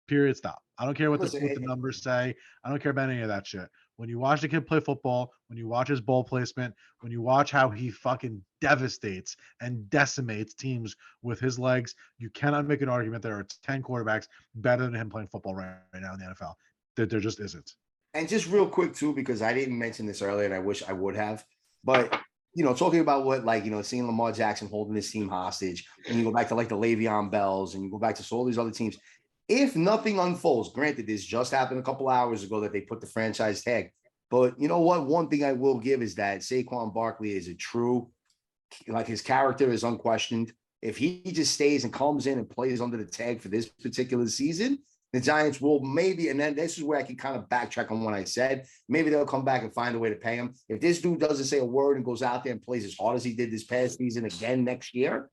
Period. Stop. I don't care what the numbers say. I don't care about any of that shit. When you watch the kid play football, when you watch his ball placement, when you watch how he fucking devastates and decimates teams with his legs, you cannot make an argument there are 10 quarterbacks better than him playing football right now in the NFL. There just isn't. And just real quick, too, because I didn't mention this earlier and I wish I would have, but talking about what, seeing Lamar Jackson holding his team hostage, and you go back to like the Le'Veon Bells and you go back to all these other teams. If nothing unfolds, granted, this just happened a couple hours ago that they put the franchise tag. But you know what? One thing I will give is that Saquon Barkley is a true, his character is unquestioned. If he just stays and comes in and plays under the tag for this particular season, the Giants will maybe, and then this is where I can kind of backtrack on what I said. Maybe they'll come back and find a way to pay him. If this dude doesn't say a word and goes out there and plays as hard as he did this past season again next year,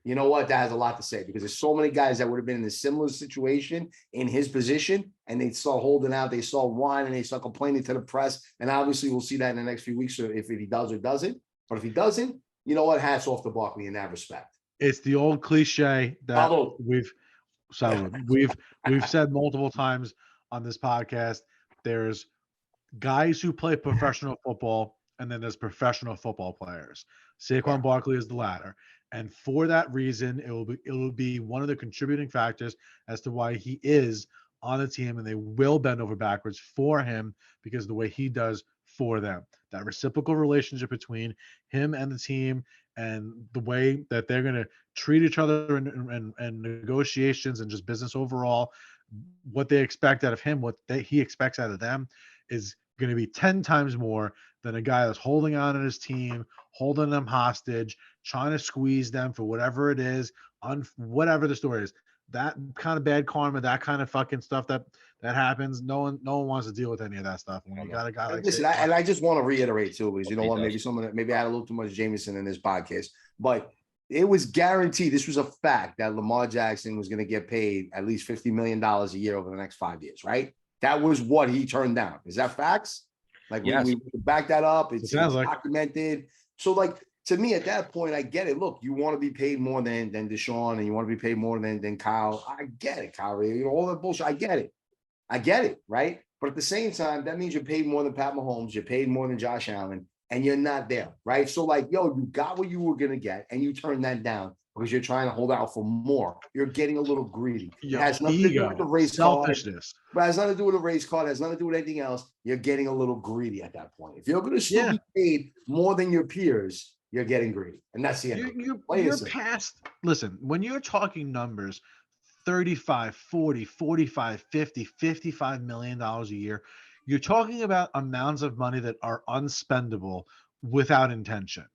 you know what? That has a lot to say because there's so many guys that would have been in a similar situation in his position and they start holding out, they start whining, they start complaining to the press. And obviously we'll see that in the next few weeks if he does or doesn't. But if he doesn't, you know what? Hats off to Barkley in that respect. It's the old cliche that we've said multiple times on this podcast. There's guys who play professional football and then there's professional football players. Saquon Barkley is the latter. And for that reason, it will be one of the contributing factors as to why he is on the team, and they will bend over backwards for him because of the way he does for them. That reciprocal relationship between him and the team and the way that they're going to treat each other in negotiations and just business overall, what they expect out of him, he expects out of them is going to be 10 times more than a guy that's holding on to his team, holding them hostage, trying to squeeze them for whatever it is, on whatever the story is. That kind of bad karma, that kind of fucking stuff that happens. No one wants to deal with any of that stuff. When you got a guy like listen, I just want to reiterate too, because you know what, maybe I had a little too much Jameson in this podcast, but it was guaranteed. This was a fact that Lamar Jackson was going to get paid at least $50 million a year over the next 5 years, right? That was what he turned down. Is that facts? Like, yes. we back that up. It's documented. So, like, to me, at that point, I get it. Look, you want to be paid more than Deshaun, and you want to be paid more than Kyle. I get it, Kyrie. All that bullshit. I get it, right? But at the same time, that means you're paid more than Pat Mahomes. You're paid more than Josh Allen, and you're not there, right? So, like, you got what you were going to get, and you turned that down because you're trying to hold out for more. You're getting a little greedy. It has nothing to do with the race selfishness. But it has nothing to do with a race card. It has nothing to do with anything else. You're getting a little greedy at that point. If you're going to still be paid more than your peers, you're getting greedy. And that's the end. You're past. Listen, when you're talking numbers, 35, 40, 45, 50, $55 million a year, you're talking about amounts of money that are unspendable without intention.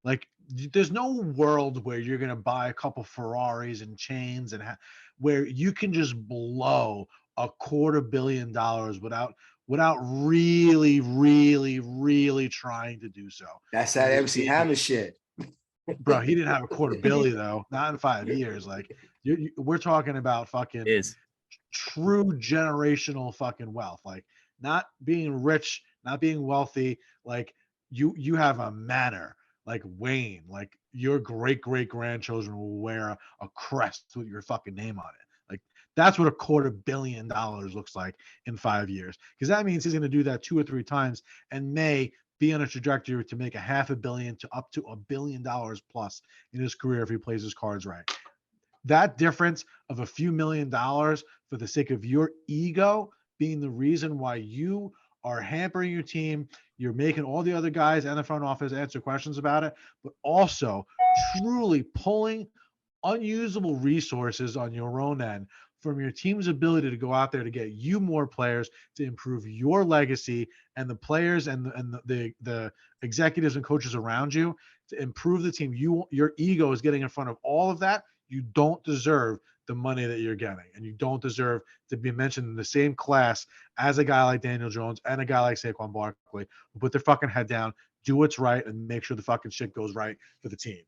Like, there's no world where you're going to buy a couple Ferraris and chains and where you can just blow $250 million without really, really, really trying to do so. That's that MC Hammer shit. Bro, he didn't have a quarter billion though. Not in 5 years. Like we're talking about fucking Is true generational fucking wealth. Like not being rich, not being wealthy. Like you have a manor like Wayne. Like your great grandchildren will wear a crest with your fucking name on it. Like that's what $250 million looks like in 5 years. Because that means he's going to do that 2 or 3 times and may be on a trajectory to make $500 million to up to $1 billion plus in his career if he plays his cards right. That difference of a few $1,000,000 for the sake of your ego being the reason why you are hampering your team, you're making all the other guys and the front office answer questions about it, but also truly pulling unusable resources on your own end from your team's ability to go out there to get you more players to improve your legacy and the players and the executives and coaches around you to improve the team. Your ego is getting in front of all of that. You don't deserve the money that you're getting, and you don't deserve to be mentioned in the same class as a guy like Daniel Jones and a guy like Saquon Barkley who put their fucking head down, do what's right, and make sure the fucking shit goes right for the team.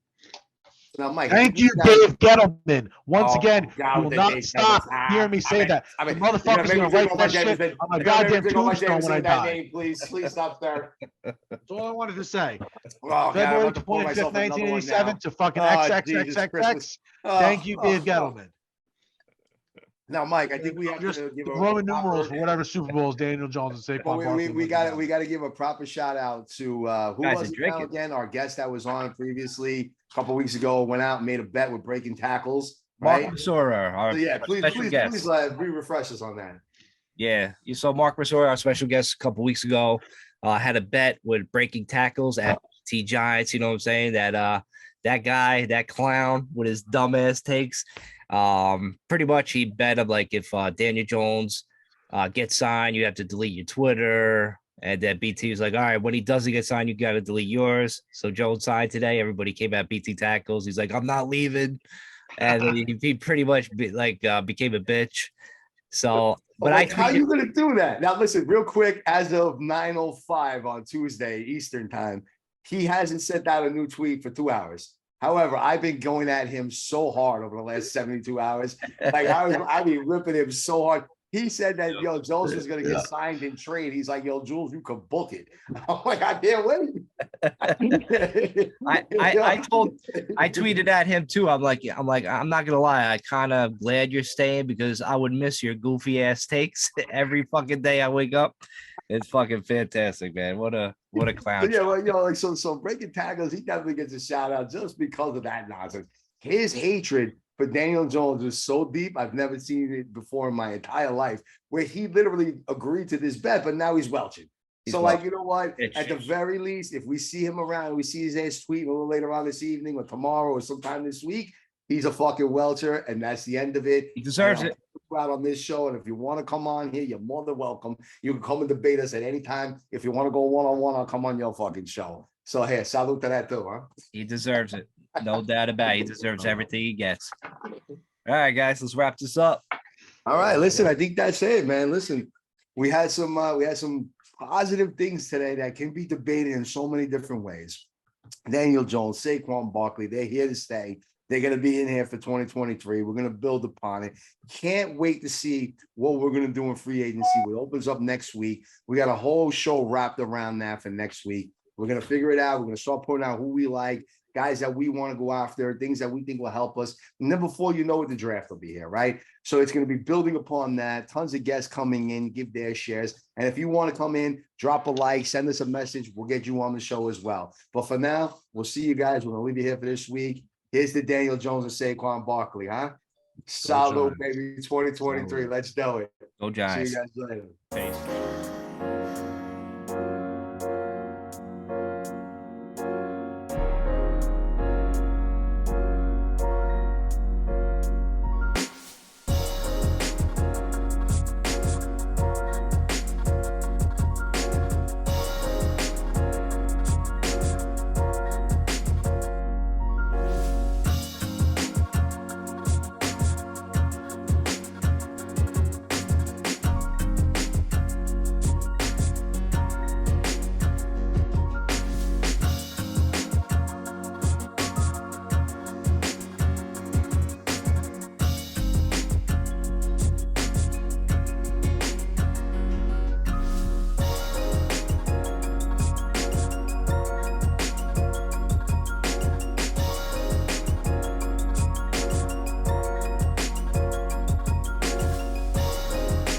Now, Mike, Thank you, Dave Gettleman. Once again, you will not stop hearing me say that. The motherfucker's going to write that shit on my goddamn tombstone when I die. Please stop there. That's all I wanted to say. Oh, February 25th, 1987 to fucking XXXXX. Thank you, Dave Gettleman. Now, Mike, I think we have just to give the Roman numerals for whatever Super Bowls Daniel Jones and Saquon Barkley. We got to give a proper shout out to who was it now again? Our guest that was on previously a couple weeks ago went out and made a bet with breaking tackles. Right? Mark Masora, please refresh us on that. Yeah, you saw Mark Masora, our special guest, a couple weeks ago. Had a bet with breaking tackles at T Giants. You know what I'm saying? That guy, that clown with his dumbass takes. Pretty much he bet him like if Daniel Jones gets signed, you have to delete your Twitter. And then BT was like, all right, when he doesn't get signed, you got to delete yours. So Jones signed today. Everybody came at BT tackles. He's like, I'm not leaving. And he pretty much became a bitch. So, but how are you going to do that? Now, listen, real quick, as of 9:05 on Tuesday, Eastern time, he hasn't sent out a new tweet for 2 hours. However, I've been going at him so hard over the last 72 hours. Like I've been ripping him so hard. He said that Jones was going to get signed in trade. He's like, Jules, you could book it. I'm like, I can't wait. I tweeted at him too. I'm like, I'm not gonna lie. I kind of glad you're staying because I would miss your goofy ass takes every fucking day I wake up. It's fucking fantastic, man. What a clown. Yeah, well, so breaking tackles, he definitely gets a shout out just because of that nonsense. His hatred for Daniel Jones is so deep. I've never seen it before in my entire life, where he literally agreed to this bet, but now he's welching. Like, you know what? At the very least, if we see him around, we see his ass tweet a little later on this evening or tomorrow or sometime this week, he's a fucking welcher, and that's the end of it. He deserves it. Out on this show, and if you want to come on here, you're more than welcome. You can come and debate us at any time. If you want to go one-on-one, I'll come on your fucking show. So hey, salute to that too, huh? He deserves it. No doubt about it. He deserves everything he gets. All right, guys, let's wrap this up. All right, listen, I think that's it, man. Listen, we had some positive things today that can be debated in so many different ways. Daniel Jones, Saquon Barkley, they're here to stay. They're going to be in here for 2023. We're going to build upon it. Can't wait to see what we're going to do in free agency. It opens up next week. We got a whole show wrapped around that for next week. We're going to figure it out. We're going to start putting out who we like, guys that we want to go after, things that we think will help us. And then before you know it, the draft will be here, right? So it's going to be building upon that. Tons of guests coming in, give their shares. And if you want to come in, drop a like, send us a message. We'll get you on the show as well. But for now, we'll see you guys. We're going to leave you here for this week. Here's the Daniel Jones and Saquon Barkley, huh? Salud, baby, 2023. Let's do it. Go Giants. See you guys later. Peace.